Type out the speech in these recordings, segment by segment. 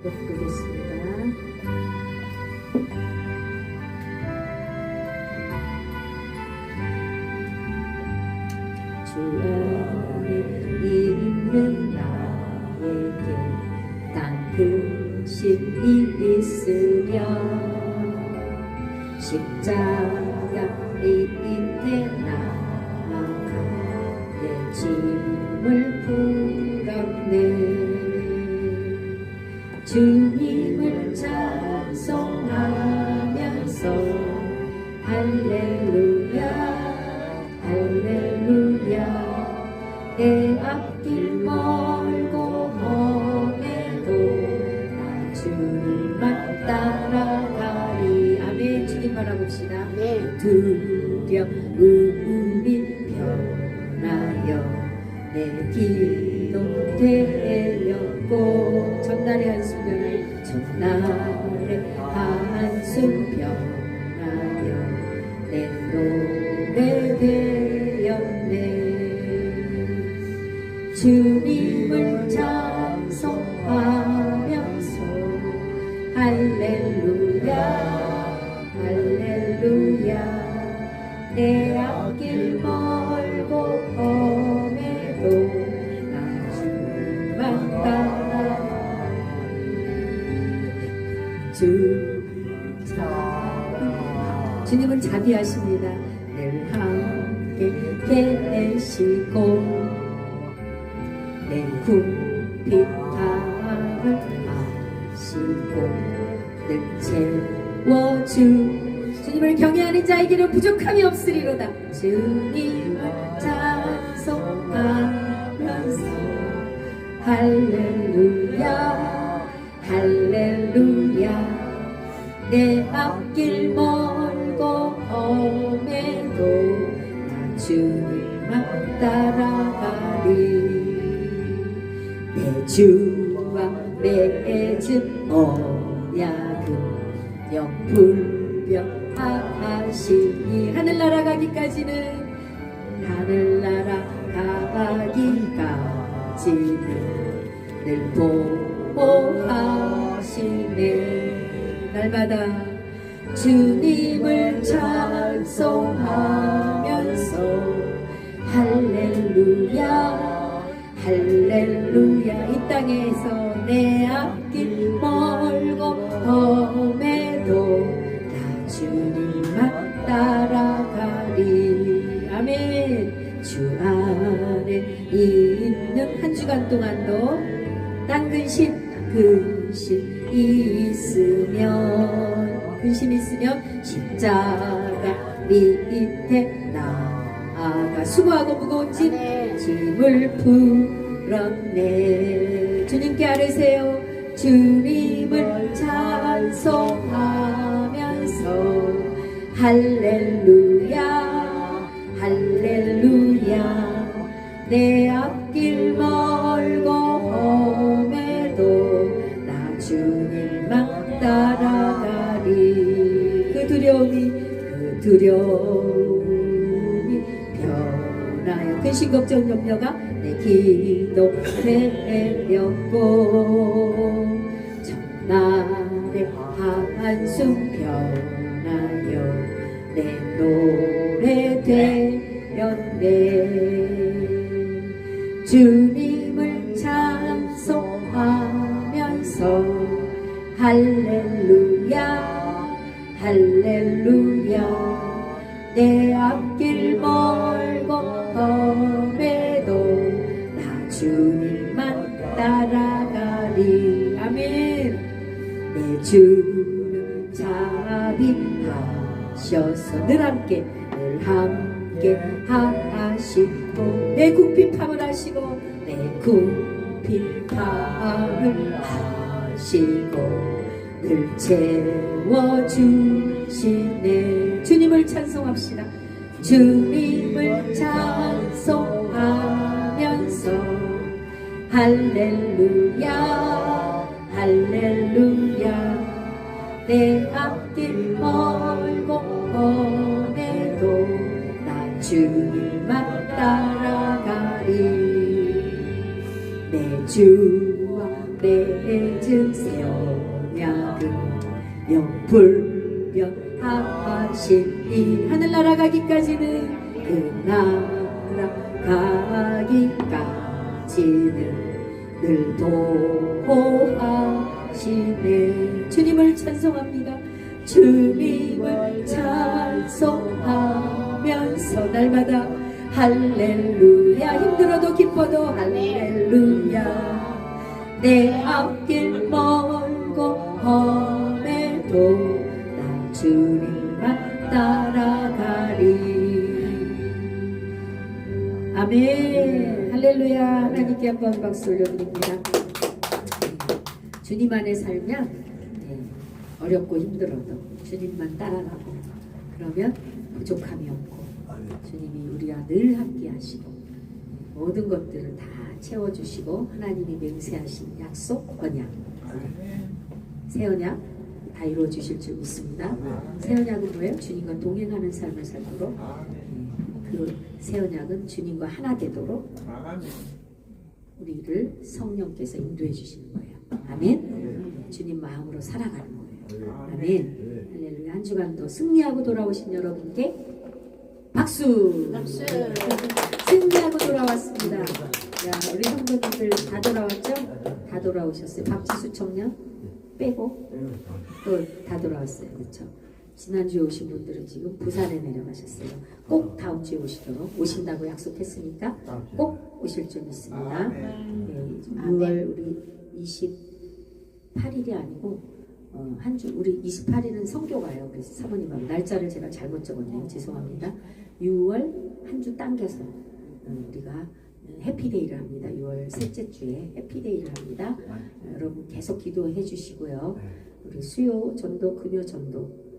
부르겠습니다. 주 안에 있는 나에게 땅끝이 있으며 십자가 밑에 나아가 내 짐을 풀었네. 주님을 찬송하면서 할렐루야 할렐루야 내 앞길 멀고 험해도 나 주님만 따라가리. 아멘. 주님 바라봅시다. 두려움이 변하여 내 기도 되었고 전날의 한숨 변하여 전날의 한숨 변하여 내 노래 되었네. 주님을 찬송하면서 할렐루야 할렐루야 내 앞길 멀고 험해도 나 주만 따라 주님은 자비하십니다. 늘 함께 계시고 내 궁핍함을 아시고 늘 채워주. 주님을 경외하는 자에게는 부족함이 없으리로다. 주님을 찬송하면서 할렐루야 할렐루야 내 앞길 멀고 험해도 나 주님만 따라가리. 내 주와 맺은 언약은 영불변하시니 하늘나라 가기까지는 하늘나라 가기까지는 늘 보호하시네. 날마다 주님을 찬송하면서 할렐루야 할렐루야 이 땅에서 내 앞길 멀고 험해도 나 주님만 따라가리. 아멘. 주 안에 있는 한 주간 동안도 땅 근심 있으면 십자가 밑에 나아가 수고하고 무거운 짐을 풀었네. 주님께 아뢰세요. 주님을 찬송하면서 할렐루야 할렐루야 내 앞길 멀고 험해도 나 주님만 따라가리. 그 두려움이 변하여 근심 걱정 염려가 내 기도 되었고 전날의 한숨 변하여 내 노래 되었네. 주님을 찬송하면서 할렐루야 할렐루야 내 앞길 멀고 험해도 나 주님만 따라가리. 아멘. 내 주는 자비하셔서 늘 함께 하시고 내 궁핍함을 하시고 내 궁핍함을 하시고 늘 채워주시네. 주님을 찬송합시다. 주님을 찬송하면서 할렐루야 할렐루야 내 앞길 멀고 험해도 나 주님만 따라가리. 내 주와 맺은 세월 영불변하신 이 하늘나라 가기까지는 그 나라 가기까지는 늘 도하시네. 주님을 찬송합니다. 주님을 찬송하면서 날마다 할렐루야. 힘들어도 기뻐도 할렐루야. 내 앞길 멀고 험해도 나 주님만 따라가리. 아멘. 할렐루야. 하나님께 한번 박수 올려드립니다. 주님 안에 살면 어렵고 힘들어도 주님만 따라가고 그러면 부족함이 없고 주님이 우리와 늘 함께 하시고 모든 것들을 다 채워주시고 하나님이 맹세하신 약속 언약 새 언약 다 이루어주실 줄 믿습니다. 새 언약은 뭐예요? 주님과 동행하는 삶을 살도록 그 새 언약은 주님과 하나 되도록 우리를 성령께서 인도해 주시는 거예요. 아멘. 주님 마음으로 살아가는 거예요. 아멘. 할렐루야. 한 주간도 승리하고 돌아오신 여러분께 박수. 박수. 승리하고 돌아왔습니다. 야, 우리 성도님들 다 돌아왔죠? 다 돌아오셨어요. 박지수 청년 빼고 또 다 돌아왔어요. 그렇죠? 지난주에 오신 분들은 지금 부산에 내려가셨어요. 꼭 다음 주에 오시도록 오신다고 약속했으니까 꼭 오실 줄 믿습니다. 네, 6월 우리 28일이 아니고 한 주 우리 28일은 성교가요. 그래서 사모님하고 날짜를 제가 잘못 적었네요. 죄송합니다. 6월 한 주 당겨서 우리가 해피데이를 합니다. 6월 셋째 주에 해피데이를 합니다. 여러분 계속 기도해 주시고요. 우리 수요 전도, 금요 전도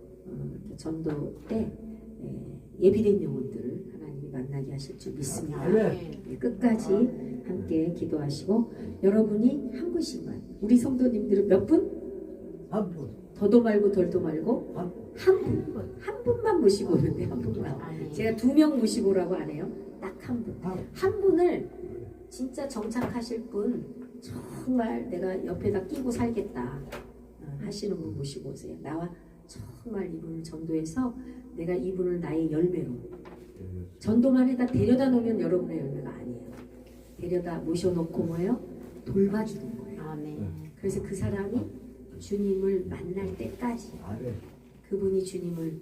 전도 때 예비된 영혼들을 하나님이 만나게 하실 줄 믿습니다. 끝까지 함께 기도하시고 여러분이 한 분씩만 우리 성도님들은 몇 분? 한 분. 더도 말고 덜도 말고 한 분만 모시고 오는데 한 분만. 제가 2명 모시고 오라고 안 해요. 딱 한 분. 한 분을 진짜 정착하실 분 정말 내가 옆에다 끼고 살겠다 하시는 분 모시고 오세요. 나와 정말 이분을 전도해서 내가 이분을 나의 열매로 전도만 해다 데려다 놓으면 여러분의 열매가 아니에요. 데려다 모셔놓고 뭐예요? 돌봐주는 거예요. 그래서 그 사람이 주님을 만날 때까지 그분이 주님을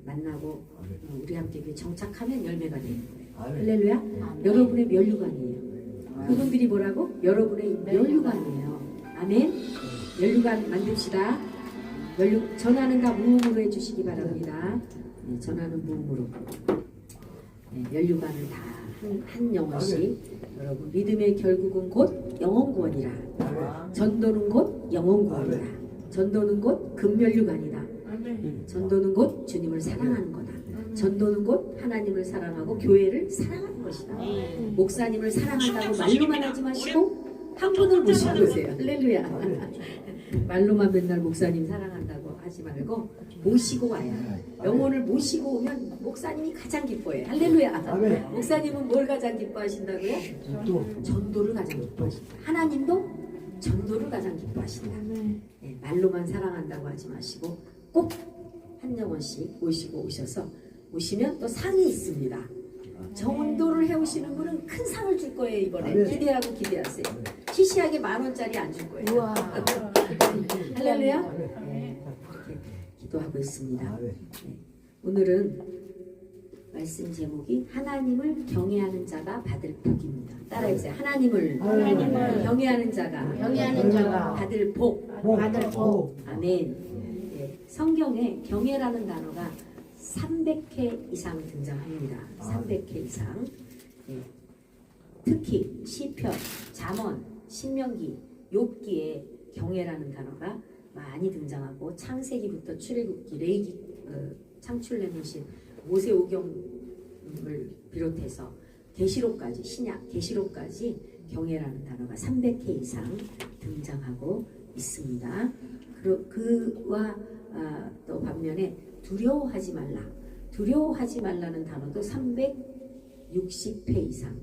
만나고 우리 함께 정착하면 열매가 되는 거예요. 할렐루야. 여러분의 면류관이에요. 그분들이 뭐라고? 여러분의 면류관이에요. 아멘. 면류관 만듭시다. 전화는 다 무음으로 해주시기 바랍니다. 네, 전화는 무음으로. 네, 면류관을 다 한 영혼씩. 여러분 믿음의 결국은 곧 영혼구원이라. 전도는 곧 영혼구원이다. 전도는 곧 금면류관이다. 전도는 곧 주님을 사랑하는 거다. 전도는 곧 하나님을 사랑하고 교회를 사랑하는 것이다. 목사님을 사랑한다고 말로만 하지 마시고 한 분을 모시고 오세요. 할렐루야. 말로만 맨날 목사님 사랑한다고 하지 말고 모시고 와야 영혼을 모시고 오면 목사님이 가장 기뻐해요. 할렐루야. 목사님은 뭘 가장 기뻐하신다고요? 전도를 가장 기뻐하신다. 하나님도 전도를 가장 기뻐하신다. 네, 말로만 사랑한다고 하지 마시고 꼭 한 영혼씩 모시고 오셔서 오시면 또 상이 있습니다. 전도를 해오시는 분은 큰 상을 줄 거예요. 이번에 기대하고 기대하세요. 시시하게 10,000원짜리 안 줄 거예요. 할렐루야. 네, 이렇게 기도하고 있습니다. 네. 오늘은 말씀 제목이 하나님을 경외하는 자가 받을 복입니다. 따라해주세요. 하나님을 경외하는 자가 받을 복. 아멘. 네, 성경에 경외라는 단어가 300회 이상 등장합니다. 300회 이상. 네. 특히 시편, 잠언, 신명기, 욥기에 경외라는 단어가 많이 등장하고 창세기부터 출애굽기, 레위기, 창출내신 모세오경을 비롯해서 계시록까지 신약 계시록까지 경외라는 단어가 300회 이상 등장하고 있습니다. 그와 또 반면에 두려워하지 말라는 단어도 360회 이상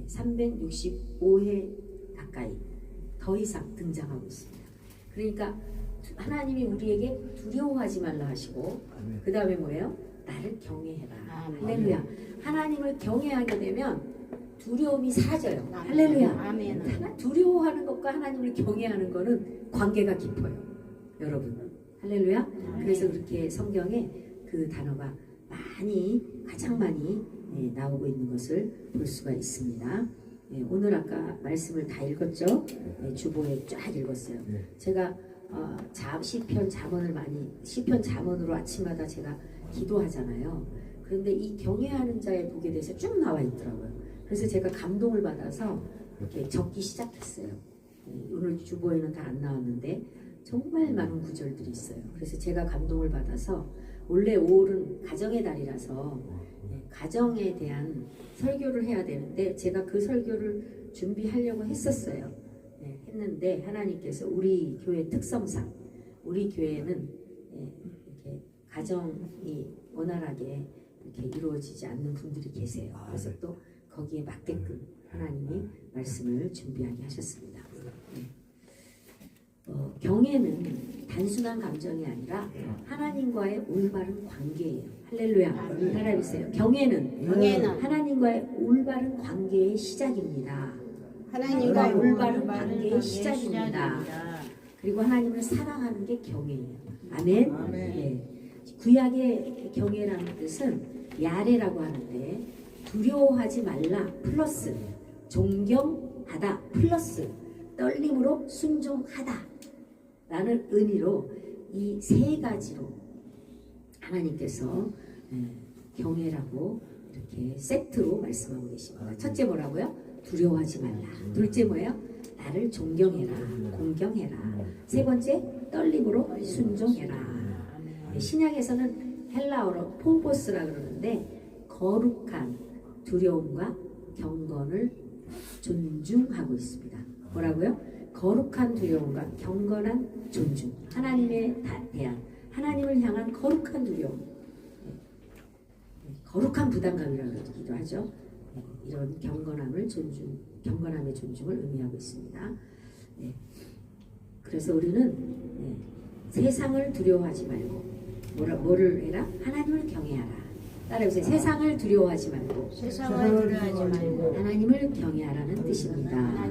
365회 가까이 더 이상 등장하고 있습니다. 그러니까 하나님이 우리에게 두려워하지 말라 하시고 그 다음에 뭐예요? 나를 경외해라. 할렐루야. 하나님을 경외하게 되면 두려움이 사라져요. 할렐루야. 두려워하는 것과 하나님을 경외하는 것은 관계가 깊어요. 여러분. 할렐루야. 그래서 그렇게 성경에 그 단어가 가장 많이 나오고 있는 것을 볼 수가 있습니다. 오늘 아까 말씀을 다 읽었죠? 주보에 쫙 읽었어요. 제가 시편 잠언으로 아침마다 제가 기도하잖아요. 그런데 이 경외하는 자의 복에 대해서 쭉 나와 있더라고요. 그래서 제가 감동을 받아서 이렇게 적기 시작했어요. 오늘 주보에는 다 안 나왔는데 정말 많은 구절들이 있어요. 그래서 제가 감동을 받아서 원래 5월은 가정의 달이라서 가정에 대한 설교를 해야 되는데 제가 그 설교를 준비하려고 했었어요. 했는데 하나님께서 우리 교회 특성상 우리 교회는 이렇게 가정이 원활하게 이렇게 이루어지지 않는 분들이 계세요. 그래서 또 거기에 맞게끔 하나님이 말씀을 준비하게 하셨습니다. 경애는 단순한 감정이 아니라 하나님과의 올바른 관계예요. 할렐루야. 따라해보세요. 경애는 하나님과의 올바른 관계의 시작입니다. 하나님과 올바른 관계의 시작입니다. 그리고 하나님을 사랑하는 게 경애예요. 아멘. 구약의 경애라는 뜻은 야레라고 하는데 두려워하지 말라 플러스 존경하다 플러스 떨림으로 순종하다 라는 의미로 이 세 가지로 하나님께서 경외라고 이렇게 세트로 말씀하고 계십니다. 첫째 뭐라고요? 두려워하지 말라. 둘째 뭐예요? 나를 존경해라. 공경해라. 세 번째 떨림으로 순종해라. 신약에서는 헬라어로 포보스라 그러는데 거룩한 두려움과 경건을 존중하고 있습니다. 뭐라고요? 거룩한 두려움과 경건한 존중. 하나님에 대한 하나님을 향한 거룩한 두려움, 거룩한 부담감이라고 하기도 하죠. 이런 경건함의 존중을 의미하고 있습니다. 그래서 우리는 세상을 두려워하지 말고 뭐를 해라? 하나님을 경외하라. 따라해보세요. 세상을 두려워하지 말고 하나님을 경외하라는 뜻입니다.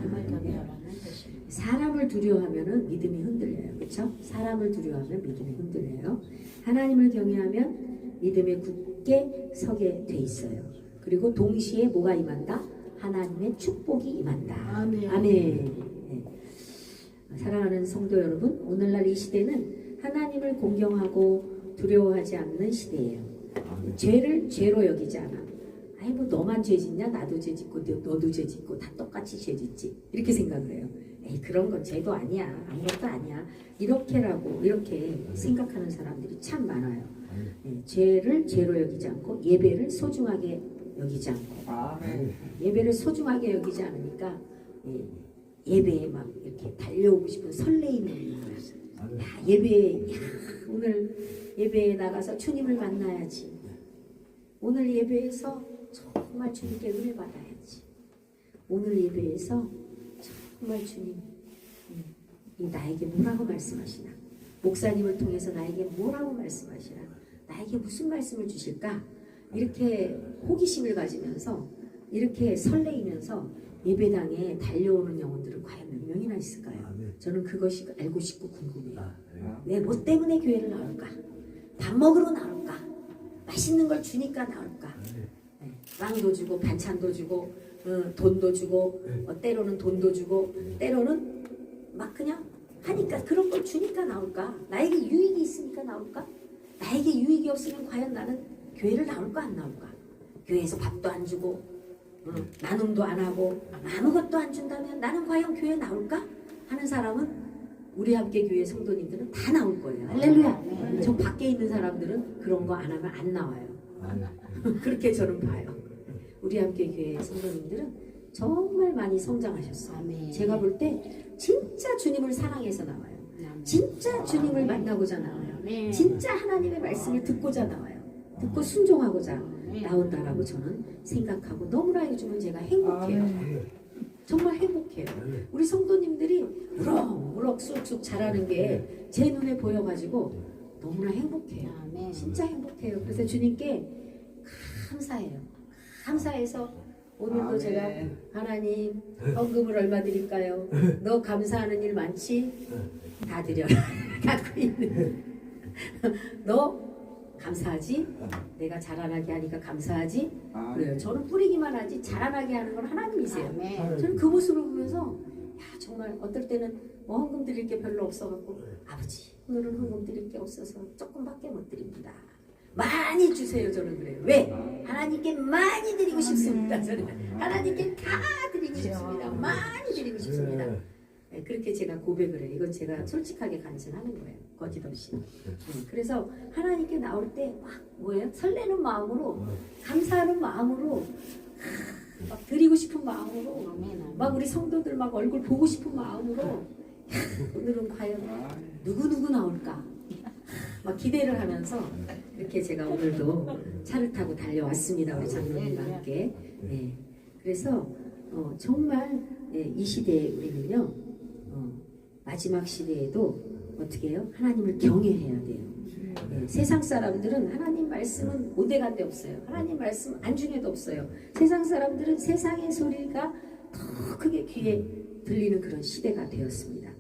사람을 두려워하면 믿음이 흔들려요. 그렇죠? 사람을 두려워하면 믿음이 흔들려요. 하나님을 경외하면 믿음에 굳게 서게 돼 있어요. 그리고 동시에 뭐가 임한다? 하나님의 축복이 임한다. 아멘. 사랑하는 성도 여러분, 오늘날 이 시대는 하나님을 공경하고 두려워하지 않는 시대예요. 죄를 죄로 여기지 않아. 아이 뭐 너만 죄 짓냐? 나도 죄 짓고 너도 죄 짓고 다 똑같이 죄 짓지. 이렇게 생각을 해요. 에이 그런 건 죄도 아니야. 아무것도 아니야. 이렇게 생각하는 사람들이 참 많아요. 죄를 죄로 여기지 않고 예배를 소중하게 여기지 않고 예배를 소중하게 여기지 않으니까 예배에 막 이렇게 달려오고 싶은 설레임이 있는 거야. 오늘 예배에 나가서 주님을 만나야지. 오늘 예배에서 정말 주님께 은혜 받아야지. 오늘 예배에서 정말 주님 나에게 뭐라고 말씀하시나? 목사님을 통해서 나에게 뭐라고 말씀하시나? 나에게 무슨 말씀을 주실까? 이렇게 호기심을 가지면서 이렇게 설레이면서 예배당에 달려오는 영혼들은 과연 몇 명이나 있을까요? 저는 그것이 알고 싶고 궁금해요. 왜 뭐 때문에 교회를 나올까? 밥 먹으러 나올까? 맛있는 걸 주니까 나올까? 빵도 주고 반찬도 주고 돈도 주고 때로는 돈도 주고 때로는 막 그냥 하니까 그런 걸 주니까 나올까? 나에게 유익이 있으니까 나올까? 나에게 유익이 없으면 과연 나는 교회를 나올까 안 나올까? 교회에서 밥도 안 주고 나눔도 안 하고 아무것도 안 준다면 나는 과연 교회 나올까? 하는 사람은 우리 함께 교회 성도님들은 다 나올 거예요. 할렐루야. 저 밖에 있는 사람들은 그런 거 안 하면 안 나와요. 그렇게 저는 봐요. 우리 함께 교회 성도님들은 정말 많이 성장하셨어요. 제가 볼 때 진짜 주님을 사랑해서 나와요. 진짜 주님을 만나고자 나와요. 진짜 하나님의 말씀을 듣고자 나와요. 듣고 순종하고자 나온다라고 저는 생각하고 너무나 요즘은 제가 행복해요. 정말 행복해요. 우리 성도님들이 우럭우럭 쑥쑥 자라는 게 제 눈에 보여가지고 너무나 행복해요. 진짜 행복해요. 그래서 주님께 감사해요. 감사해서 오늘도 제가 하나님 헌금을 얼마 드릴까요? 너 감사하는 일 많지? 다 드려라. 갖고 있는 너 감사하지? 내가 자라나게 하니까 감사하지? 그래요. 저는 뿌리기만 하지 자라나게 하는 건 하나님이세요. 저는 그 모습을 보면서 야 정말 어떨 때는 뭐 헌금 드릴 게 별로 없어갖고 아버지 오늘은 헌금 드릴 게 없어서 조금밖에 못 드립니다. 많이 주세요. 저는 그래요. 왜? 하나님께 많이 드리고 싶습니다. 저는 하나님께 다 드리고 싶습니다. 많이 드리고 싶습니다. 네, 그렇게 제가 고백을 해요. 이건 제가 솔직하게 간증하는 거예요. 거짓 없이. 그래서 하나님께 나올 때 막 뭐예요? 설레는 마음으로 감사하는 마음으로 막 드리고 싶은 마음으로 막 우리 성도들 막 얼굴 보고 싶은 마음으로 오늘은 과연 누구 나올까? 막 기대를 하면서 이렇게 제가 오늘도 차를 타고 달려왔습니다. 우리 장로님과 함께. 네. 그래서 정말 이 시대에 우리는요 마지막 시대에도 어떻게 해요? 하나님을 경외해야 돼요. 세상 사람들은 하나님 말씀은 오대간데 없어요. 하나님 말씀 안중에도 없어요. 세상 사람들은 세상의 소리가 더 크게 귀에 들리는 그런 시대가 되었습니다.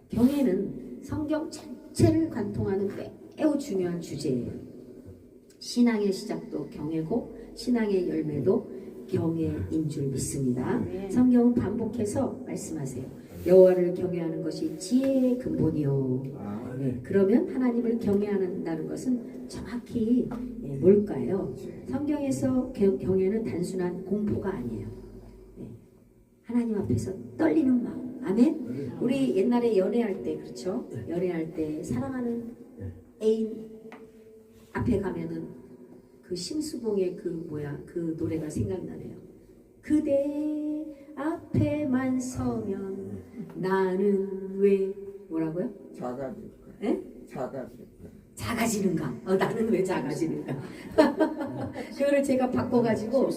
경외는 성경 전체를 관통하는 매우 중요한 주제예요. 신앙의 시작도 경외고 신앙의 열매도 경외인 줄 믿습니다. 성경은 반복해서 말씀하세요. 여호와를 경외하는 것이 지혜의 근본이요. 그러면 하나님을 경외한다는 것은 정확히 뭘까요? 성경에서 경외는 단순한 공포가 아니에요. 하나님 앞에서 떨리는 마음. 아멘. 우리 옛날에 연애할 때 그렇죠? 연애할 때 사랑하는 애인 앞에 가면은 그 심수봉의 그 노래가 생각나네요. 그대 앞에만 서면 나는 왜 뭐라고요? 작아지는가? 나는 왜 작아지는가? 그거를 제가 바꿔가지고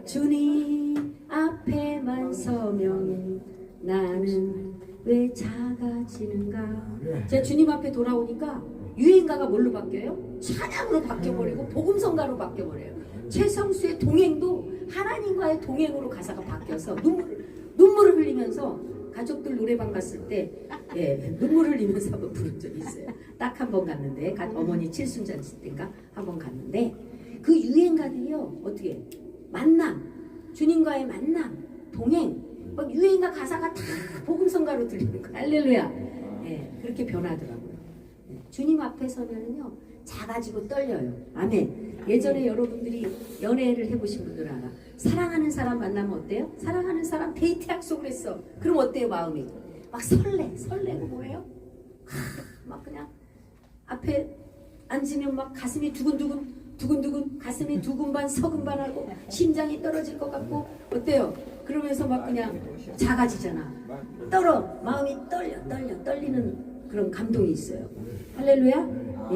주님 앞에만 서면 나는 왜 작아지는가? 제가 주님 앞에 돌아오니까 유행가가 뭘로 바뀌어요? 찬양으로 바뀌어버리고 복음성가로 바뀌어버려요. 최성수의 동행도 하나님과의 동행으로 가사가 바뀌어서 눈물을 흘리면서 가족들 노래방 갔을 때 눈물을 흘리면서 한번 부른 적이 있어요. 딱 한 번 갔는데 어머니 칠순잔치 때인가 한 번 갔는데 그 유행가들이요 어떻게 만남 주님과의 만남 동행 막 유행가 가사가 다 복음성가로 들리는 거예요. 할렐루야. 그렇게 변하더라고요. 주님 앞에 서면은요 작아지고 떨려요. 아멘. 예전에 여러분들이 연애를 해보신 분들은 알아. 사랑하는 사람 만나면 어때요? 사랑하는 사람 데이트 약속을 했어. 그럼 어때요 마음이? 막 설레고 뭐예요? 막 그냥 앞에 앉으면 막 가슴이 두근두근 가슴이 두근반 서근반하고 심장이 떨어질 것 같고 어때요? 그러면서 막 그냥 작아지잖아. 마음이 떨리는 그런 감동이 있어요. 할렐루야.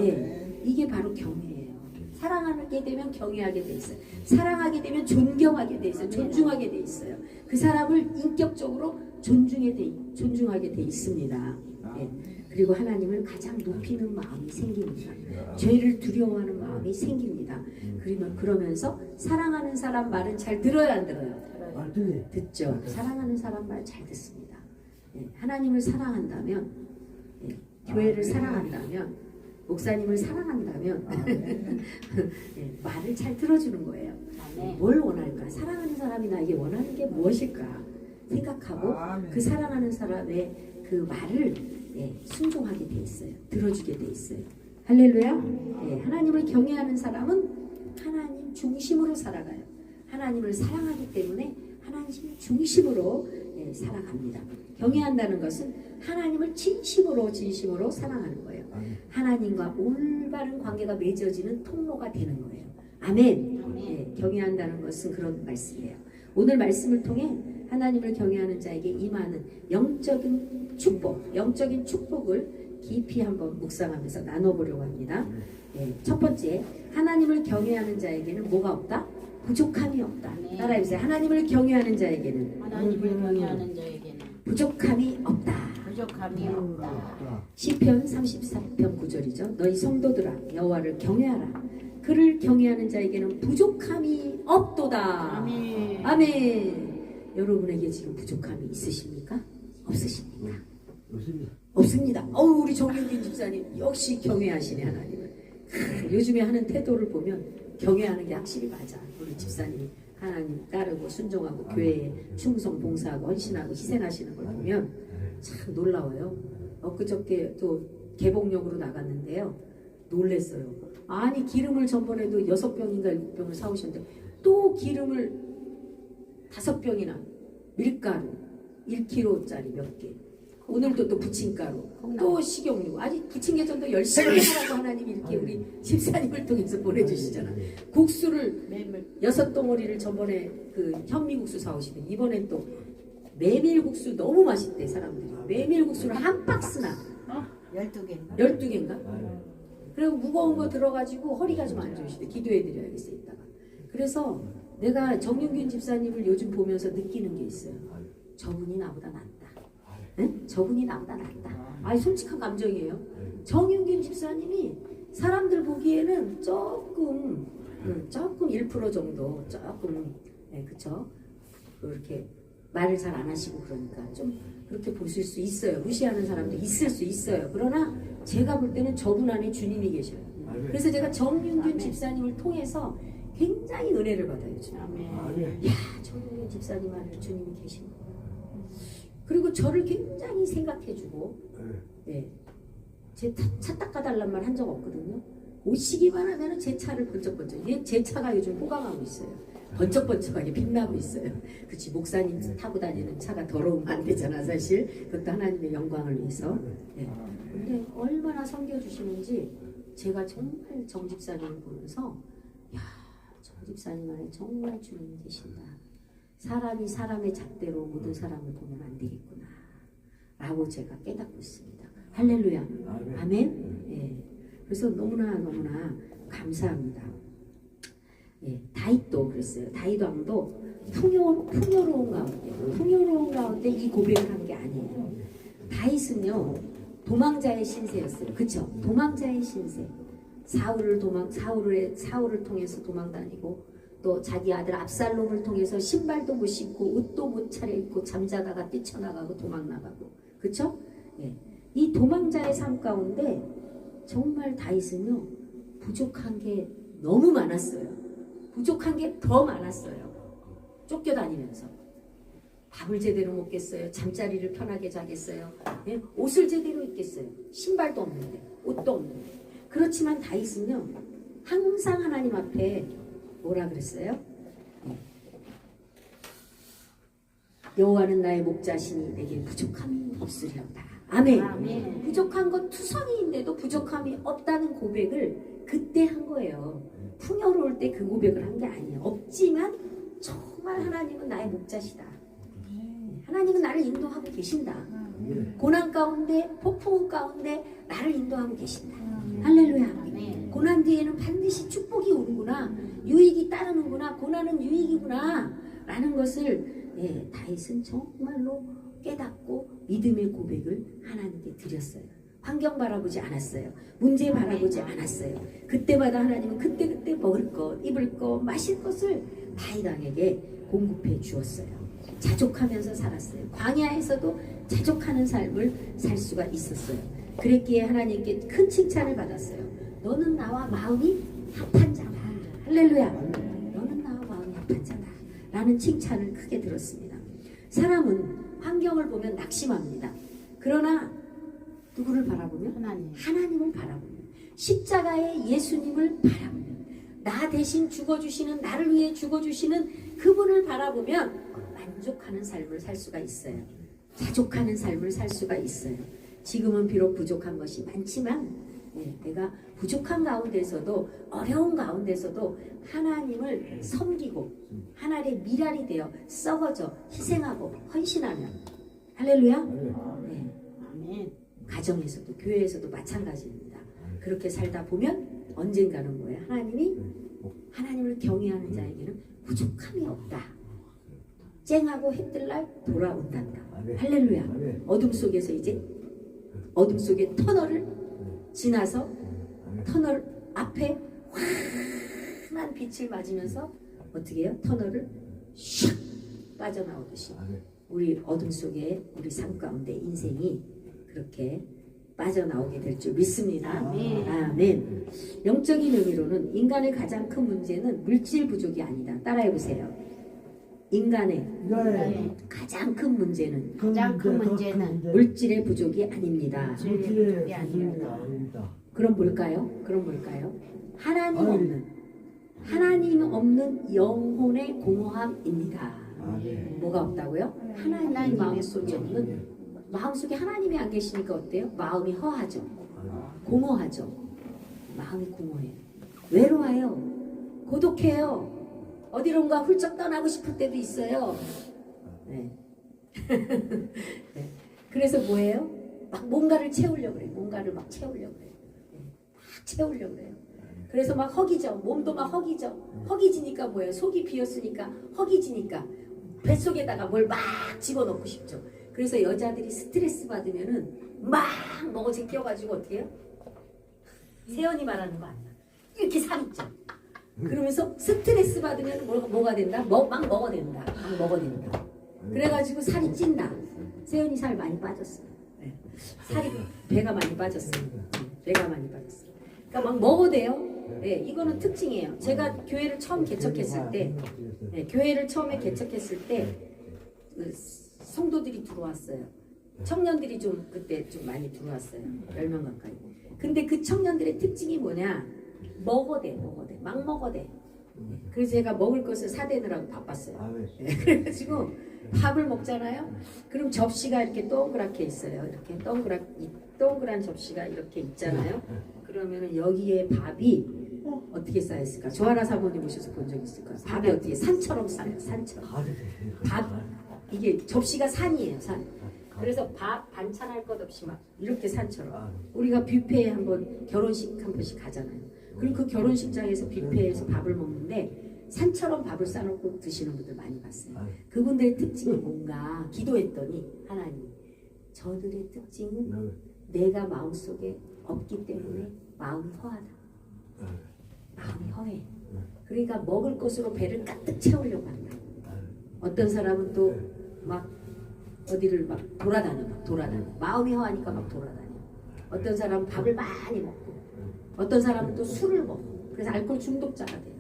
이게 바로 경외예요. 사랑하게 되면 경외하게 돼 있어요. 사랑하게 되면 존경하게 돼 있어요. 존중하게 돼 있어요. 그 사람을 인격적으로 존중하게 돼 있습니다. 그리고 하나님을 가장 높이는 마음이 생깁니다. 죄를 두려워하는 마음이 생깁니다. 그러면서 사랑하는 사람 말은 잘 들어요, 안 들어요? 듣죠. 사랑하는 사람 말 잘 듣습니다. 하나님을 사랑한다면, 교회를 사랑한다면, 목사님을 사랑한다면 말을 잘 들어주는 거예요. 뭘 원할까? 사랑하는 사람이 나에게 원하는 게 무엇일까? 생각하고 그 사랑하는 사람의 그 말을 순종하게 돼 있어요. 들어주게 돼 있어요. 할렐루야. 하나님을 경외하는 사람은 하나님 중심으로 살아가요. 하나님을 사랑하기 때문에 하나님 중심으로 살아갑니다. 경외한다는 것은 하나님을 진심으로 사랑하는 거예요. 하나님과 올바른 관계가 맺어지는 통로가 되는 거예요. 아멘. 경외한다는 것은 그런 말씀이에요. 오늘 말씀을 통해 하나님을 경외하는 자에게 임하는 영적인 축복을 깊이 한번 묵상하면서 나눠보려고 합니다. 첫 번째, 하나님을 경외하는 자에게는 뭐가 없다? 부족함이 없다. 아멘. 따라해보세요. 하나님을 경외하는 자에게는 하나님을 경외하는 자에게는 부족함이 없다. 부족함이 없다. 시편 34편 9절이죠. 너희 성도들아 여호와를 경외하라. 그를 경외하는 자에게는 부족함이 없도다. 아멘. 아멘. 여러분에게 지금 부족함이 있으십니까? 없으십니까? 없습니다. 없습니다. 우리 정윤균 집사님 역시 경외하시네 하나님을. 요즘에 하는 태도를 보면 경외하는 게 확실히 맞아. 우리 집사님이 하나님 따르고 순종하고 교회에 충성 봉사하고 헌신하고 희생하시는 걸 보면 참 놀라워요. 엊그저께 또 개복역으로 나갔는데요. 놀랬어요. 아니 기름을 전번에도 6병인가 7병을 사오셨는데 또 기름을 5병이나 밀가루 1kg짜리 몇 개. 오늘도 또 부침가루 또 식용유. 아니 부침개전도 열심히 하라고 하나님이 이렇게 우리 집사님을 통해서 보내주시잖아. 국수를 매물 6덩어리를 전번에 그 현미국수 사오시면 이번엔 또 메밀국수 너무 맛있대 사람들이. 메밀국수를 한 박스나 12개. 12개인가? 그리고 무거운 거 들어가지고 허리가 좀 안 좋으시대. 기도해드려야겠어 이따가. 그래서 내가 정윤균 집사님을 요즘 보면서 느끼는 게 있어요. 저분이 나보다 낫다. 응? 저분이 나보다 낫다. 아니 솔직한 감정이에요. 정윤균 집사님이 사람들 보기에는 조금 1% 정도 조금 그쵸? 그렇게 말을 잘 안 하시고 그러니까 좀 그렇게 보실 수 있어요. 무시하는 사람도 있을 수 있어요. 그러나 제가 볼 때는 저분 안에 주님이 계셔요. 그래서 제가 정윤균 집사님을 통해서 굉장히 은혜를 받아요. 지금. 아멘. 야, 정윤균 집사님 안에 주님이 계신 거예요. 그리고 저를 굉장히 생각해주고 제 차 닦아달란 말 한 적 없거든요. 오시기만 하면 제 차를 번쩍번쩍. 제 차가 요즘 호강하고 있어요. 번쩍번쩍하게 빛나고 있어요. 그치 목사님 타고 다니는 차가 더러우면 안 되잖아 사실. 그것도 하나님의 영광을 위해서. 근데 얼마나 섬겨주시는지 제가 정말 정 집사님을 보면서 야, 정 집사님 안에 정말 주님이 계신다. 사람이 사람의 잣대로 모든 사람을 보면 안 되겠구나 라고 제가 깨닫고 있습니다. 할렐루야. 아멘. 예. 그래서 너무나 감사합니다. 예, 다윗도 그랬어요. 다윗 왕도 풍요로운 가운데 이 고백을 한 게 아니에요. 다윗은요 도망자의 신세였어요. 그쵸? 도망자의 신세. 사울을 통해서 도망다니고 또 자기 아들 압살롬을 통해서 신발도 못 신고 옷도 못 차려입고 잠자다가 뛰쳐나가고 도망나가고. 그쵸? 예. 이 도망자의 삶 가운데 정말 다윗은요 부족한 게 너무 많았어요. 부족한 게 더 많았어요. 쫓겨다니면서 밥을 제대로 먹겠어요. 잠자리를 편하게 자겠어요. 예? 옷을 제대로 입겠어요. 신발도 없는데 옷도 없는데. 그렇지만 다윗은요 항상 하나님 앞에 뭐라 그랬어요? 여호와는 나의 목자시니 내게 부족함이 없으리로다. 아멘. 아멘. 부족한 것 투성이인데도 부족함이 없다는 고백을 그때 한 거예요. 풍요로울 때 그 고백을 한 게 아니에요. 없지만 정말 하나님은 나의 목자시다. 하나님은 나를 인도하고 계신다. 고난 가운데 폭풍 가운데 나를 인도하고 계신다. 할렐루야. 고난 뒤에는 반드시 축복이 오는구나. 유익이 따르는구나. 고난은 유익이구나 라는 것을 다윗은 정말로 깨닫고 믿음의 고백을 하나님께 드렸어요. 환경 바라보지 않았어요. 문제 바라보지 않았어요. 그때마다 하나님은 그때 먹을 것, 입을 것, 마실 것을 다윗 왕에게 공급해 주었어요. 자족하면서 살았어요. 광야에서도 자족하는 삶을 살 수가 있었어요. 그랬기에 하나님께 큰 칭찬을 받았어요. 너는 나와 마음이 합한 자다. 할렐루야. 너는 나와 마음이 합한 자다. 라는 칭찬을 크게 들었습니다. 사람은 환경을 보면 낙심합니다. 그러나 누구를 바라보면? 하나님을 바라보면, 십자가의 예수님을 바라보면, 나 대신 죽어주시는, 나를 위해 죽어주시는 그분을 바라보면 만족하는 삶을 살 수가 있어요. 자족하는 삶을 살 수가 있어요. 지금은 비록 부족한 것이 많지만 내가 부족한 가운데서도, 어려운 가운데서도 하나님을 섬기고 하나님의 미랄이 되어 썩어져 희생하고 헌신하면, 할렐루야. 아멘. 가정에서도 교회에서도 마찬가지입니다. 그렇게 살다 보면 언젠가는 뭐예요? 하나님을 경외하는 자에게는 부족함이 없다. 쨍하고 해뜰 날 돌아온단다. 아멘. 할렐루야. 아멘. 어둠 속에서 이제 어둠 속의 터널을 지나서 아멘. 터널 앞에 환한 빛을 맞으면서 어떻게 해요? 터널을 슉 빠져나오듯이 아멘. 우리 어둠 속에 우리 삶 가운데 인생이 그렇게 빠져나오게 될 줄 믿습니다. 아멘. 아멘. 영적인 의미로는 인간의 가장 큰 문제는 물질 부족이 아니다. 따라해 보세요. 인간의 인간의 가장 큰 문제는 가장 큰 문제는 물질의 부족이 아닙니다. 물질의 부족이 아닙니다. 그럼 뭘까요? 하나님 없는 영혼의 공허함입니다. 아멘. 뭐가 없다고요? 하나님 하나님의 마음속에 부족. 없는, 마음속에 하나님이 안 계시니까 어때요? 마음이 허하죠. 아멘. 공허하죠. 마음이 공허해요. 외로워요. 고독해요. 어디론가 훌쩍 떠나고 싶을 때도 있어요. 네. 네. 그래서 뭐예요? 막 뭔가를 채우려고 그래요. 뭔가를 막 채우려고 그래요. 네. 막 채우려고 그래요. 그래서 막 허기져. 몸도 막 허기져. 허기지니까 뭐예요? 속이 비었으니까 허기지니까 뱃속에다가 뭘 막 집어넣고 싶죠. 그래서 여자들이 스트레스 받으면은 막 먹어 제껴가지고 어떻게 해요? 세연이 말하는 거 아니야. 이렇게 살이 쪄. 그러면서 스트레스 받으면 뭐가 된다? 막 먹어댄다. 막 먹어댄다. 그래가지고 살이 찐다. 세연이 살 많이 빠졌어요. 네. 살이 배가 많이 빠졌어요. 배가 많이 빠졌어요. 그러니까 막 먹어대요. 네, 이거는 특징이에요. 제가 교회를 처음 개척했을 때, 교회를 처음에 개척했을 때 성도들이 들어왔어요. 청년들이 좀 그때 좀 많이 들어왔어요. 10명 가까이. 근데 그 청년들의 특징이 뭐냐? 먹어대. 막 먹어대. 그래서 제가 먹을 것을 사대느라고 바빴어요. 아멘. 네, 그래가지고 밥을 먹잖아요. 그럼 접시가 이렇게 동그랗게 있어요. 이렇게 동그란 접시가 이렇게 있잖아요. 그러면은 여기에 밥이 어떻게 쌓였을까? 조하나 사모님 오셔서 본 적 있을까? 밥이 어떻게 산처럼 쌓여요. 산처럼. 밥 이게 접시가 산이에요. 산. 그래서 밥 반찬할 것 없이 막 이렇게 산처럼. 우리가 뷔페에 한번 결혼식 한 번씩 가잖아요. 그럼 그 결혼식장에서 뷔페에서 밥을 먹는데 산처럼 밥을 싸놓고 드시는 분들 많이 봤어요. 그분들의 특징이 뭔가 기도했더니 하나님 저들의 특징은 내가 마음속에 없기 때문에 마음이 허하다. 마음이 허해. 그러니까 먹을 것으로 배를 가득 채우려고 한다. 어떤 사람은 또 막 어디를 막 돌아다녀. 마음이 허하니까 막 돌아다녀. 어떤 사람은 밥을 많이 먹고 어떤 사람은 또 술을 먹고 그래서 알코올 중독자가 돼요.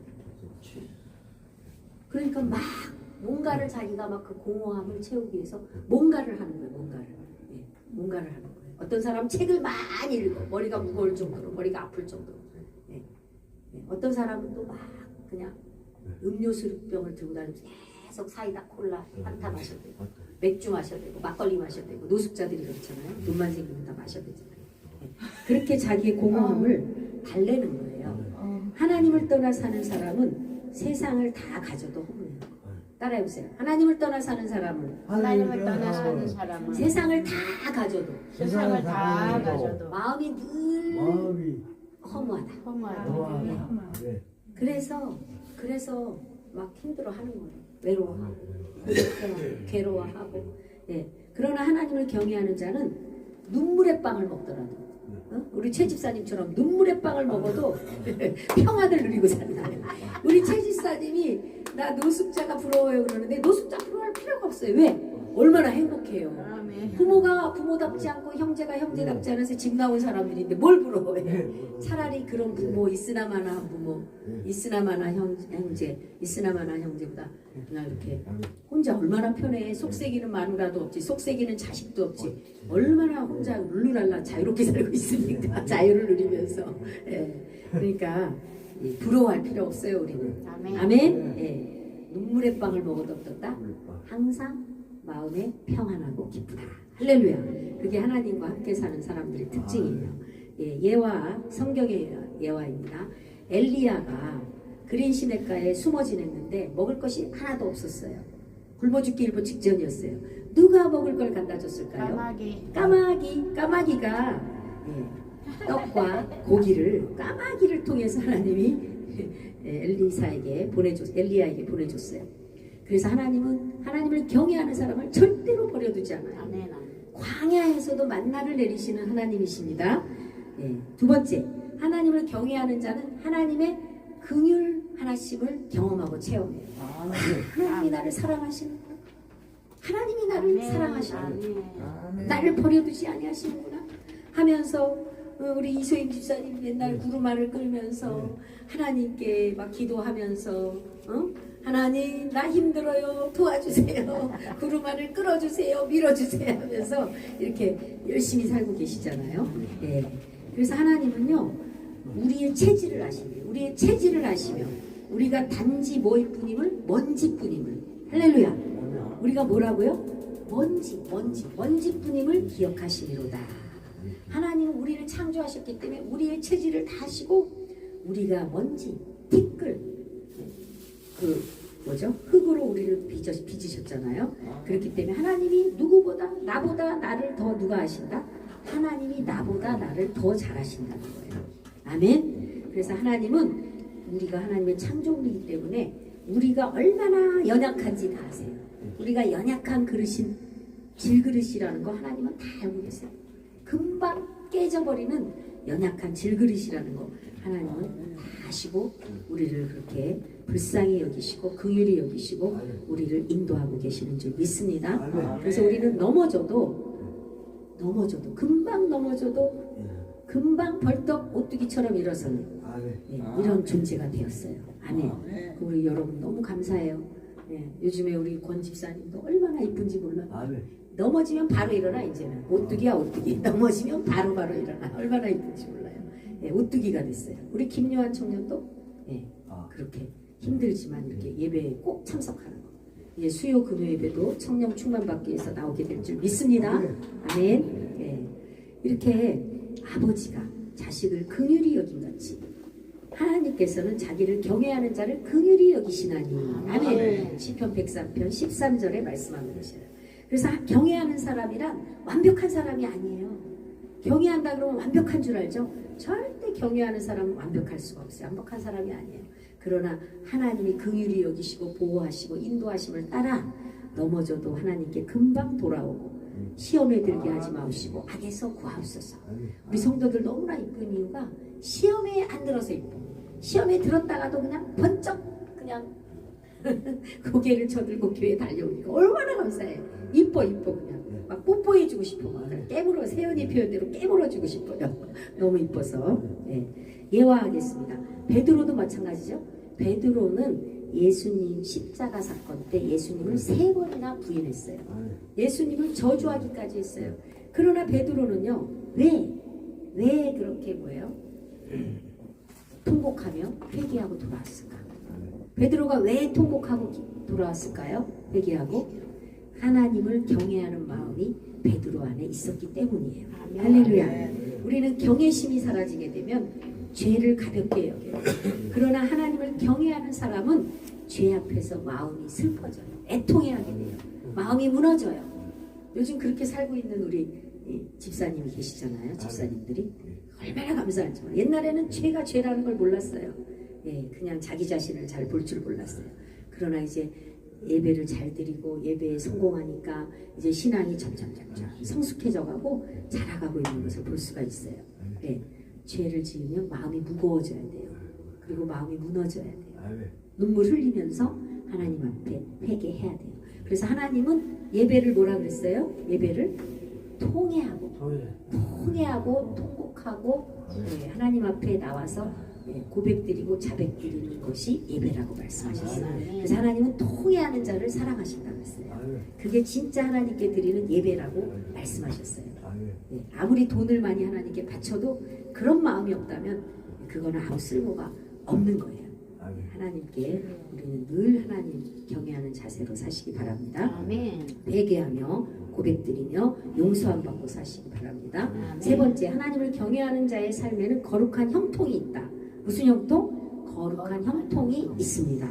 그러니까 막 뭔가를 자기가 막 그 공허함을 채우기 위해서 뭔가를 하는 거예요. 뭔가를 하는 거예요. 어떤 사람은 책을 많이 읽어. 머리가 무거울 정도로, 머리가 아플 정도로. 어떤 사람은 또 막 그냥 음료수병을 들고 다니면서 계속 사이다, 콜라, 한타 마셔도 되고 맥주 마셔도 되고 막걸리 마셔도 되고 노숙자들이 그렇잖아요. 돈만 생기면 다 마셔야 되잖아요. 그렇게 자기의 공허함을 달래는 거예요. 하나님을 떠나 사는 사람은 세상을 다 가져도 허무해요. 따라해보세요. 하나님을 떠나 사는 사람은 하나님을 떠나 사는 사람은 세상을 다 가져도 세상을 다 가져도 마음이 늘 허무하다. 허무하다. 그래서 막 힘들어하는 거예요. 외로워하고 괴로워하고. 그러나 하나님을 경외하는 자는 눈물의 빵을 먹더라도 우리 최 집사님처럼 눈물의 빵을 먹어도 평안을 누리고 살아요. 우리 최 집사님이 나 노숙자가 부러워요 그러는데 노숙자 부러워할 필요가 없어요. 왜? 얼마나 행복해요. 부모가 부모답지 않고 형제가 형제답지 않아서 집 나온 사람들인데 뭘 부러워해. 차라리 그런 부모 있으나마나 부모 있으나마나 형제 있으나마나 형제보다 그냥 이렇게 혼자 얼마나 편해. 속색이는 마누라도 없지 속색이는 자식도 없지 얼마나 혼자 룰루랄라 자유롭게 살고 있으니까 자유를 누리면서. 그러니까 부러워할 필요 없어요. 우리는. 아멘. 눈물의 빵을 먹어도 어떻다? 항상 마음에 평안하고 기쁘다. 할렐루야. 그게 하나님과 함께 사는 사람들의 특징이에요. 예화, 성경의 예화입니다. 엘리야가 그린 시냇가에 숨어 지냈는데 먹을 것이 하나도 없었어요. 굶어 죽기 일보 직전이었어요. 누가 먹을 걸 갖다 줬을까요? 까마귀가 떡과 고기를 까마귀를 통해서 하나님이 엘리야에게 보내줬어요. 그래서 하나님은 하나님을 경외하는 사람을 절대로 버려두지 않아요. 아멘. 광야에서도 만나를 내리시는 하나님이십니다. 두 번째, 하나님을 경외하는 자는 하나님의 긍휼 하나씩을 경험하고 체험해요. 하나님이 나를 사랑하시는구나. 하나님이 나를 사랑하시는구나. 나를 버려두지 아니하시는구나 하면서 우리 이소임 집사님 맨날 구루마를 끌면서 하나님께 막 기도하면서 하나님 나 힘들어요 도와주세요 구루마를 끌어주세요 밀어주세요 하면서 이렇게 열심히 살고 계시잖아요. 그래서 하나님은요 우리의 체질을 아시네요. 우리의 체질을 아시며 우리가 단지 뭐일 뿐임을 먼지뿐임을 할렐루야. 우리가 뭐라고요? 먼지뿐임을 기억하시미로다. 하나님은 우리를 창조하셨기 때문에 우리의 체질을 다 아시고 우리가 먼지, 티끌, 흙으로 우리를 빚으셨잖아요. 그렇기 때문에 하나님이 나보다 나를 더 누가 아신다? 하나님이 나보다 나를 더 잘하신다는 거예요. 아멘. 그래서 하나님은 우리가 하나님의 창조물이기 때문에 우리가 얼마나 연약한지 다 아세요. 우리가 연약한 그릇인 질그릇이라는 거 하나님은 다 알고 계세요. 금방 깨져버리는 연약한 질그릇이라는 거 하나님은 다 아시고 우리를 그렇게 불쌍히 여기시고 긍휼히 여기시고 우리를 인도하고 계시는 줄 믿습니다. 그래서 우리는 넘어져도 금방 넘어져도 금방 벌떡 오뚜기처럼 일어서는 이런 존재가 되었어요. 아멘. 우리 여러분 너무 감사해요. 요즘에 우리 권 집사님도 얼마나 이쁜지 몰라. 넘어지면 바로 일어나. 이제는 오뚜기야 오뚜기. 넘어지면 바로 일어나. 얼마나 이쁜지 몰라요. 오뚜기가 됐어요. 우리 김요한 청년도 그렇게 힘들지만 이렇게 예배에 꼭 참석하는 거. 수요 금요 예배도 청년 충만받기 위해서 나오게 될 줄 믿습니다. 아멘. 이렇게 아버지가 자식을 긍휼히 여김같이 하나님께서는 자기를 경외하는 자를 긍휼히 여기시나니. 아멘. 시편 103편 13절에 말씀하는 것이에요. 그래서 경외하는 사람이란 완벽한 사람이 아니에요. 경외한다 그러면 완벽한 줄 알죠? 절대 경외하는 사람은 완벽할 수가 없어요. 완벽한 사람이 아니에요. 그러나 하나님이 긍휼히 여기시고 보호하시고 인도하심을 따라 넘어져도 하나님께 금방 돌아오고 시험에 들게 하지 마시고 악에서 구하옵소서. 우리 성도들 너무나 이쁜 이유가 시험에 안 들어서 이뻐. 시험에 들었다가도 그냥 번쩍 그냥 고개를 쳐들고 교회에 달려오니까 얼마나 감사해. 이뻐 그냥 막 뽀뽀해주고 싶어. 막 깨물어 세연이 표현대로 깨물어주고 싶어요. 너무 이뻐서. 예화하겠습니다. 베드로도 마찬가지죠. 베드로는 예수님 십자가 사건 때 예수님을 3번이나 부인했어요. 예수님을 저주하기까지 했어요. 그러나 베드로는요 왜 그렇게 통곡하며 회개하고 돌아왔을까? 베드로가 왜 통곡하고 돌아왔을까요? 회개하고 하나님을 경외하는 마음이 베드로 안에 있었기 때문이에요. 할렐루야. 우리는 경외심이 사라지게 되면 죄를 가볍게 여겨요. 그러나 하나님을 경외하는 사람은 죄 앞에서 마음이 슬퍼져요. 애통해하게 돼요. 마음이 무너져요. 요즘 그렇게 살고 있는 우리 집사님이 계시잖아요. 집사님들이 얼마나 감사한지. 옛날에는 죄가 죄라는 걸 몰랐어요. 그냥 자기 자신을 잘 볼 줄 몰랐어요. 그러나 이제 예배를 잘 드리고 예배에 성공하니까 이제 신앙이 점점 성숙해져가고 자라가고 있는 것을 볼 수가 있어요. 죄를 지으면 마음이 무거워져야 돼요. 그리고 마음이 무너져야 돼요. 눈물 흘리면서 하나님 앞에 회개해야 돼요. 그래서 하나님은 예배를 뭐라 그랬어요? 예배를 통회하고 통곡하고 하나님 앞에 나와서 고백드리고 자백드리는 것이 예배라고 말씀하셨어요. 그래서 하나님은 통회하는 자를 사랑하신다고 했어요. 그게 진짜 하나님께 드리는 예배라고 말씀하셨어요. 아무리 돈을 많이 하나님께 바쳐도 그런 마음이 없다면 그거는 아무 쓸모가 없는 거예요. 하나님께 우리는 늘 하나님 경외하는 자세로 사시기 바랍니다. 회개하며 고백드리며 용서함 받고 사시기 바랍니다. 세 번째, 하나님을 경외하는 자의 삶에는 거룩한 형통이 있다. 무슨 형통? 거룩한 형통이 있습니다.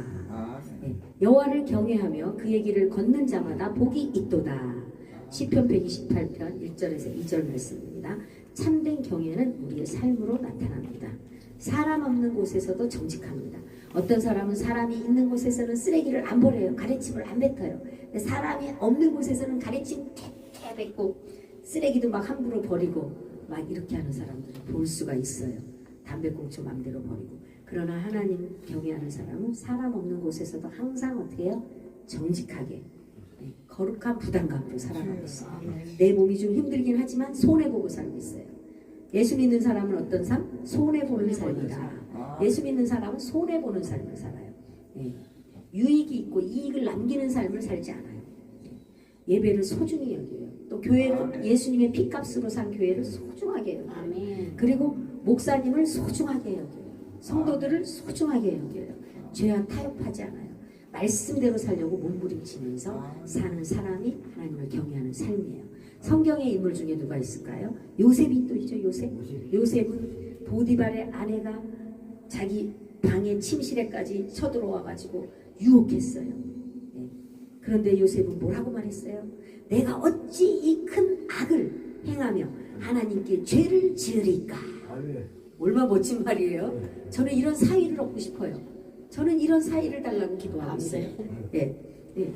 여호와를 경외하며 그의 길을 걷는 자마다 복이 있도다. 시편 128편 1절에서 2절 말씀입니다. 참된 경외는 우리의 삶으로 나타납니다. 사람 없는 곳에서도 정직합니다. 어떤 사람은 사람이 있는 곳에서는 쓰레기를 안 버려요. 가래침을 안 뱉어요. 근데 사람이 없는 곳에서는 가래침 퇴퇴 뱉고 쓰레기도 막 함부로 버리고 막 이렇게 하는 사람들을 볼 수가 있어요. 담배꽁초 맘대로 버리고. 그러나 하나님 경외하는 사람은 사람 없는 곳에서도 항상 어떻게 해요? 정직하게 거룩한 부담감으로 살아가고 있어요. 내 몸이 좀 힘들긴 하지만 손해보고 살고 있어요. 예수 믿는 사람은 어떤 삶? 손해보는 삶이다. 예수 믿는 사람은 손해보는 삶을 살아요. 유익이 있고 이익을 남기는 삶을 살지 않아요. 예배를 소중히 여겨요. 또 교회를 예수님의 피값으로 산 교회를 소중하게 여겨요. 그리고 목사님을 소중하게 여겨요. 성도들을 소중하게 여겨요. 죄와 타협하지 않아요. 말씀대로 살려고 몸부림치면서 사는 사람이 하나님을 경외하는 삶이에요. 성경의 인물 중에 누가 있을까요? 요셉이 또 있죠. 요셉은 보디발의 아내가 자기 방의 침실에까지 쳐들어와가지고 유혹했어요. 그런데 요셉은 뭐라고 말했어요? 내가 어찌 이 큰 악을 행하며 하나님께 죄를 지으리까? 얼마나 멋진 말이에요. 저는 이런 사위를 얻고 싶어요. 저는 이런 사위를 달라고 기도하고 있어요.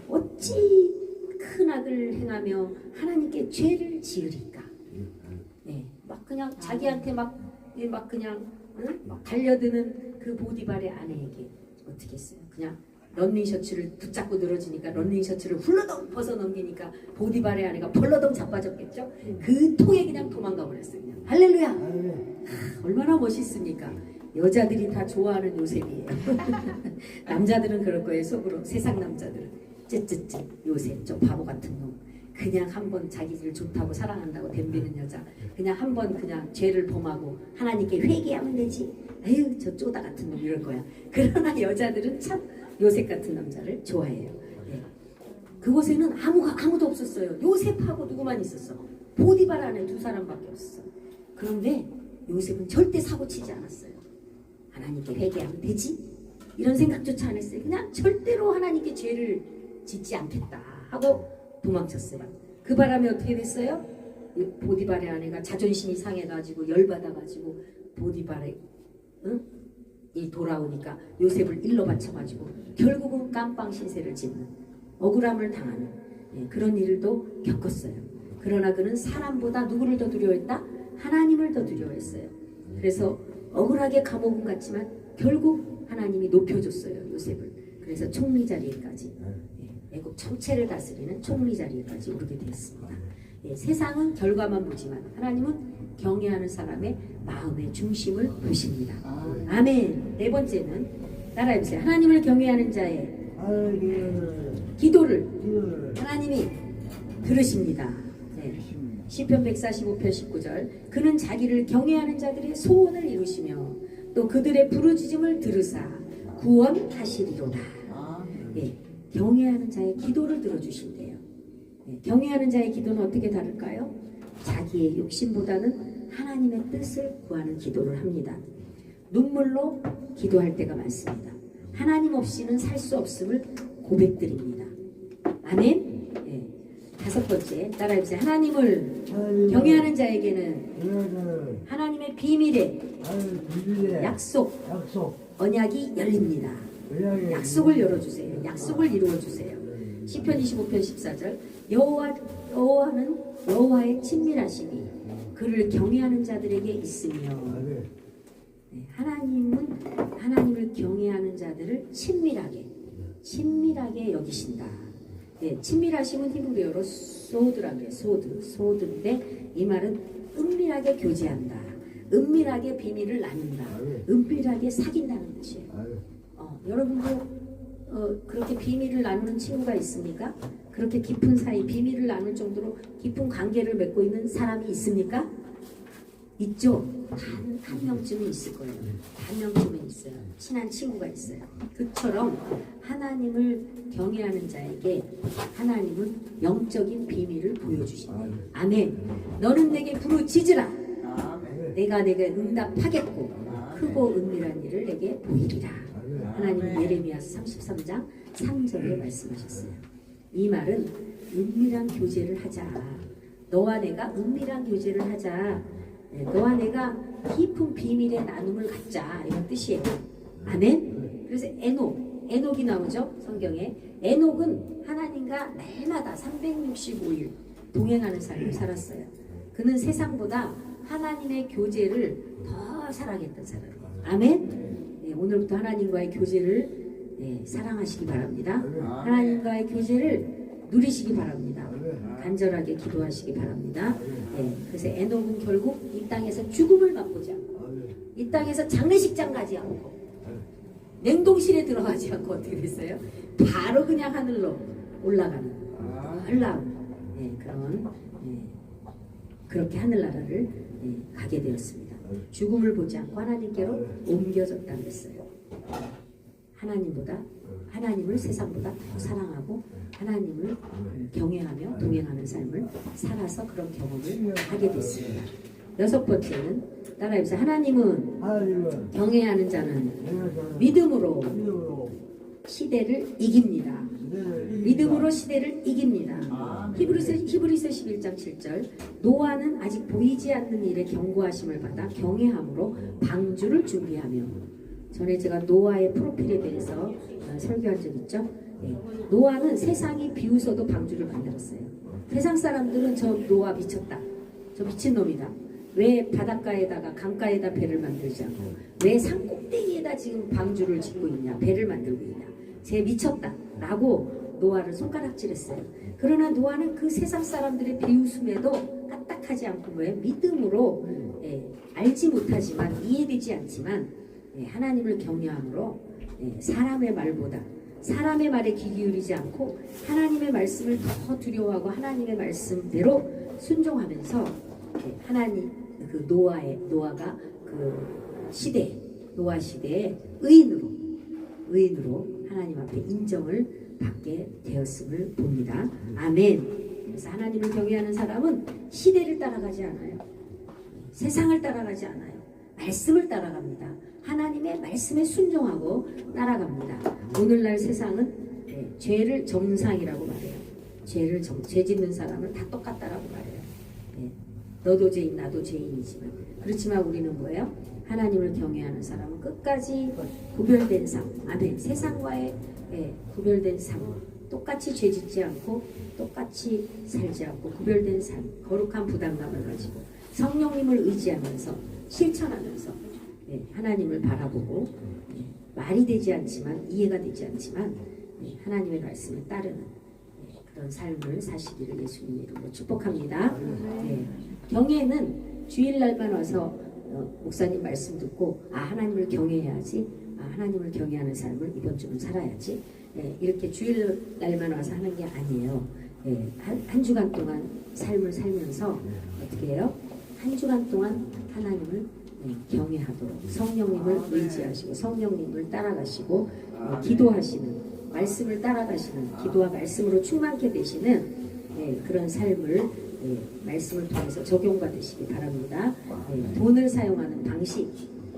어찌 큰 악을 행하며 하나님께 죄를 지으리까? 막 그냥 자기한테 막 그냥 막 달려드는 그 보디발의 아내에게 어떻게 했어요? 그냥 런닝 셔츠를 붙잡고 늘어지니까 런닝 셔츠를 훌러덩 벗어 넘기니까 보디발의 아내가 벌러덩 자빠졌겠죠? 그 통에 그냥 도망가 버렸어요. 그냥. 할렐루야! 얼마나 멋있습니까? 여자들이 다 좋아하는 요셉이에요. 남자들은 그럴 거예요. 속으로 세상 남자들은 쯧쯧쯧 요셉 저 바보 같은 놈. 그냥 한번 자기를 좋다고 사랑한다고 덤비는 여자. 그냥 한번 그냥 죄를 범하고 하나님께 회개하면 되지. 아유 저 쪼다 같은 놈 이럴 거야. 그러나 여자들은 참 요셉 같은 남자를 좋아해요. 그곳에는 아무도 없었어요. 요셉하고 누구만 있었어. 보디발 안에 두 사람밖에 없었어. 그런데 요셉은 절대 사고치지 않았어요. 하나님께 회개하면 되지? 이런 생각조차 안 했어요. 그냥 절대로 하나님께 죄를 짓지 않겠다 하고 도망쳤어요. 그 바람에 어떻게 됐어요? 보디발의 아내가 자존심이 상해가지고 열받아가지고 보디발의 이 돌아오니까 요셉을 일러 바쳐가지고 결국은 깜빵 신세를 짓는 억울함을 당하는 그런 일도 겪었어요. 그러나 그는 사람보다 누구를 더 두려워했다? 하나님을 더 두려워했어요. 그래서 억울하게 감옥은 갔지만 결국 하나님이 높여줬어요. 요셉을. 그래서 총리 자리에까지 애국 전체를 다스리는 총리 자리에까지 오르게 되었습니다. 세상은 결과만 보지만 하나님은 경외하는 사람의 마음의 중심을 보십니다. 아멘. 네 번째는 따라해보세요. 하나님을 경외하는 자의 기도를 하나님이 들으십니다. 시편 145편 19절 그는 자기를 경외하는 자들의 소원을 이루시며 또 그들의 부르짖음을 들으사 구원하시리로다. 경외하는 자의 기도를 들어주신대요. 경외하는 자의 기도는 어떻게 다를까요? 자기의 욕심보다는 하나님의 뜻을 구하는 기도를 합니다. 눈물로 기도할 때가 많습니다. 하나님 없이는 살 수 없음을 고백드립니다. 아멘. 다섯 번째 따라해보세요. 하나님을 경외하는 자에게는 하나님의 비밀의 약속 언약이 열립니다. 약속을 열어주세요. 약속을 이루어주세요. 시편 25편 14절 여호와는 여호와의 친밀하심이 그를 경외하는 자들에게 있으며 하나님은 하나님을 경외하는 자들을 친밀하게 여기신다. 친밀하심은 히브리어로 소드라고 해요. 소드인데 이 말은 은밀하게 교제한다. 은밀하게 비밀을 나눈다. 은밀하게 사귄다는 뜻이에요. 여러분도 그렇게 비밀을 나누는 친구가 있습니까? 그렇게 깊은 사이 비밀을 나눌 정도로 깊은 관계를 맺고 있는 사람이 있습니까? 있죠. 한 명쯤은 있을 거예요. 한 명쯤은 있어요. 친한 친구가 있어요. 그처럼 하나님을 경외하는 자에게 하나님은 영적인 비밀을 보여주신다. 아멘. 너는 내게 부르짖으라. 내가 내게 응답하겠고 크고 은밀한 일을 내게 보이리라. 하나님은 예레미야서 33장 3절에 말씀하셨어요. 이 말은 은밀한 교제를 하자. 너와 내가 은밀한 교제를 하자. 너와 내가 깊은 비밀의 나눔을 갖자 이런 뜻이에요. 아멘. 그래서 에녹이 나오죠 성경에. 에녹은 하나님과 날마다 365일 동행하는 삶을 살았어요. 그는 세상보다 하나님의 교제를 더 사랑했던 사람이에요. 아멘. 오늘부터 하나님과의 교제를 사랑하시기 바랍니다. 하나님과의 교제를 누리시기 바랍니다. 간절하게 기도하시기 바랍니다. 그래서 에녹은 결국 이 땅에서 죽음을 맛보지 않고, 이 땅에서 장례식장 가지 않고, 냉동실에 들어가지 않고 어떻게 됐어요? 바로 그냥 하늘로 올라가는 놀라운 그런 그렇게 하늘나라를 가게 되었습니다. 죽음을 보지 않고 하나님께로 옮겨졌다고 했어요. 하나님보다 하나님을 세상보다 더 사랑하고 하나님을 경외하며 동행하는 삶을 살아서 그런 경험을 하게 됐습니다. 6번째는 따라해보세요. 하나님은 경외하는 자는 믿음으로 시대를 이깁니다. 믿음으로 시대를 이깁니다. 히브리서 11장 7절. 노아는 아직 보이지 않는 일에 경고하심을 받아 경외함으로 방주를 준비하며. 전에 제가 노아의 프로필에 대해서 설교한 적 있죠. 노아는 세상이 비웃어도 방주를 만들었어요. 세상 사람들은 저 노아 미쳤다, 저 미친놈이다, 왜 바닷가에다가 강가에다 배를 만들지 않고 왜 산꼭대기에다 지금 방주를 짓고 있냐, 배를 만들고 있냐, 쟤 미쳤다 라고 노아를 손가락질했어요. 그러나 노아는 그 세상 사람들의 비웃음에도 까딱하지 않고 뭐예요? 믿음으로 알지 못하지만 이해되지 않지만 하나님을 경외함으로 사람의 말보다 사람의 말에 귀 기울이지 않고 하나님의 말씀을 더 두려워하고 하나님의 말씀대로 순종하면서 하나님 그 노아가 그 시대 노아 시대에 의인으로 하나님 앞에 인정을 받게 되었음을 봅니다. 아멘. 그래서 하나님을 경외하는 사람은 시대를 따라가지 않아요. 세상을 따라가지 않아요. 말씀을 따라갑니다. 하나님의 말씀에 순종하고 따라갑니다. 오늘날 세상은 죄를 정상이라고 말해요. 죄 짓는 사람은 다 똑같다라고 말해요. 너도 죄인 나도 죄인이지만 그렇지만 우리는 뭐예요? 하나님을 경외하는 사람은 끝까지 구별된 삶, 아멘. 세상과의 구별된 삶, 똑같이 죄 짓지 않고 똑같이 살지 않고 구별된 삶, 거룩한 부담감을 가지고 성령님을 의지하면서 실천하면서 하나님을 바라보고 말이 되지 않지만 이해가 되지 않지만 하나님의 말씀을 따르는 그런 삶을 사시기를 예수님 이름으로 축복합니다. 경외는 주일날만 와서 목사님 말씀 듣고 하나님을 경외해야지, 하나님을 경외하는 삶을 이번 주는 살아야지, 이렇게 주일날만 와서 하는 게 아니에요. 한 주간 동안 삶을 살면서 어떻게 해요? 한 주간 동안 하나님을 경외하도록 성령님을 의지하시고 성령님을 따라가시고 기도하시는, 말씀을 따라가시는, 기도와 말씀으로 충만케 되시는 그런 삶을 말씀을 통해서 적용받으시기 바랍니다. 돈을 사용하는 방식,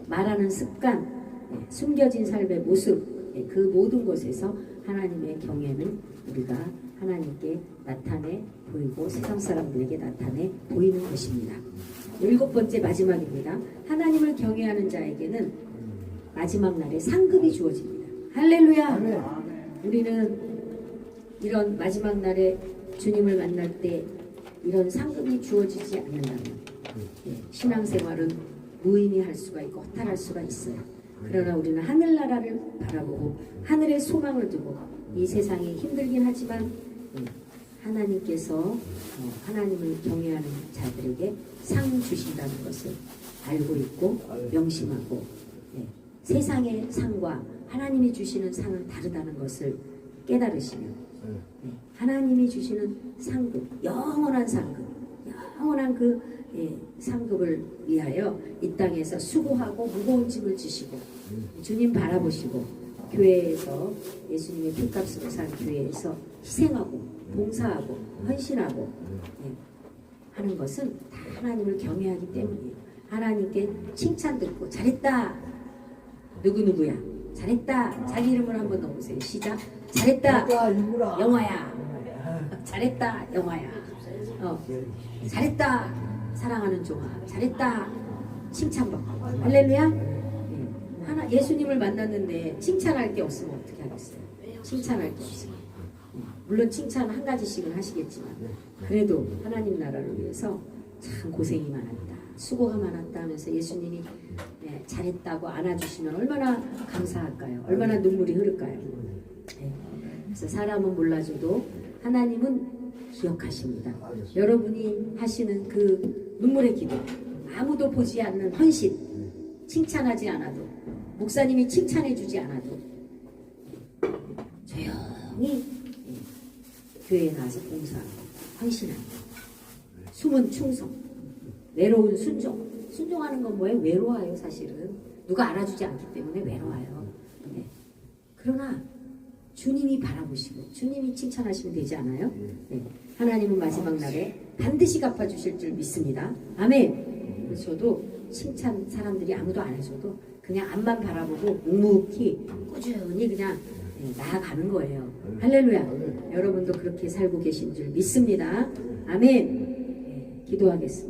말하는 습관, 숨겨진 삶의 모습, 그 모든 것에서 하나님의 경외는 우리가 하나님께 나타내 보이고 세상 사람들에게 나타내 보이는 것입니다. 7번째 마지막입니다. 하나님을 경외하는 자에게는 마지막 날에 상급이 주어집니다. 할렐루야! 우리는 이런 마지막 날에 주님을 만날 때 이런 상급이 주어지지 않는다면 신앙생활은 무의미할 수가 있고 허탈할 수가 있어요. 그러나 우리는 하늘나라를 바라보고 하늘의 소망을 두고 이 세상이 힘들긴 하지만 하나님께서 하나님을 경외하는 자들에게 상 주신다는 것을 알고 있고 명심하고 세상의 상과 하나님이 주시는 상은 다르다는 것을 깨달으시며 하나님이 주시는 상급, 영원한 상급, 영원한 그 상급을 위하여 이 땅에서 수고하고 무거운 짐을 지시고 주님 바라보시고 교회에서 예수님의 피값으로 산 교회에서 희생하고 봉사하고 헌신하고 하는 것은 다 하나님을 경외하기 때문이에요. 하나님께 칭찬 듣고 잘했다. 누구야? 잘했다. 자기 이름을 한번 넣어보세요. 시작. 잘했다. 영화야. 잘했다. 영화야. 잘했다. 사랑하는 종아 잘했다 칭찬받고 할렐루야. 예수님을 만났는데 칭찬할 게 없으면 어떻게 하겠어요? 칭찬할 게 없어요. 물론 칭찬 한 가지씩은 하시겠지만 그래도 하나님 나라를 위해서 참 고생이 많았다 수고가 많았다 하면서 예수님이 잘했다고 안아주시면 얼마나 감사할까요? 얼마나 눈물이 흐를까요? 그래서 사람은 몰라줘도 하나님은 기억하십니다. 여러분이 하시는 그 눈물의 기도, 아무도 보지 않는 헌신, 칭찬하지 않아도, 목사님이 칭찬해주지 않아도 조용히 교회에 나와서 봉사하고 헌신하고 숨은 충성, 외로운 순종. 순종하는 건 뭐예요? 외로워요. 사실은 누가 알아주지 않기 때문에 외로워요. 그러나 주님이 바라보시고 주님이 칭찬하시면 되지 않아요? 하나님은 마지막 날에 반드시 갚아주실 줄 믿습니다. 아멘. 그래서 저도 칭찬 사람들이 아무도 안 해줘도 그냥 앞만 바라보고 묵묵히 꾸준히 그냥 나아가는 거예요. 할렐루야. 여러분도 그렇게 살고 계신 줄 믿습니다. 아멘. 기도하겠습니다.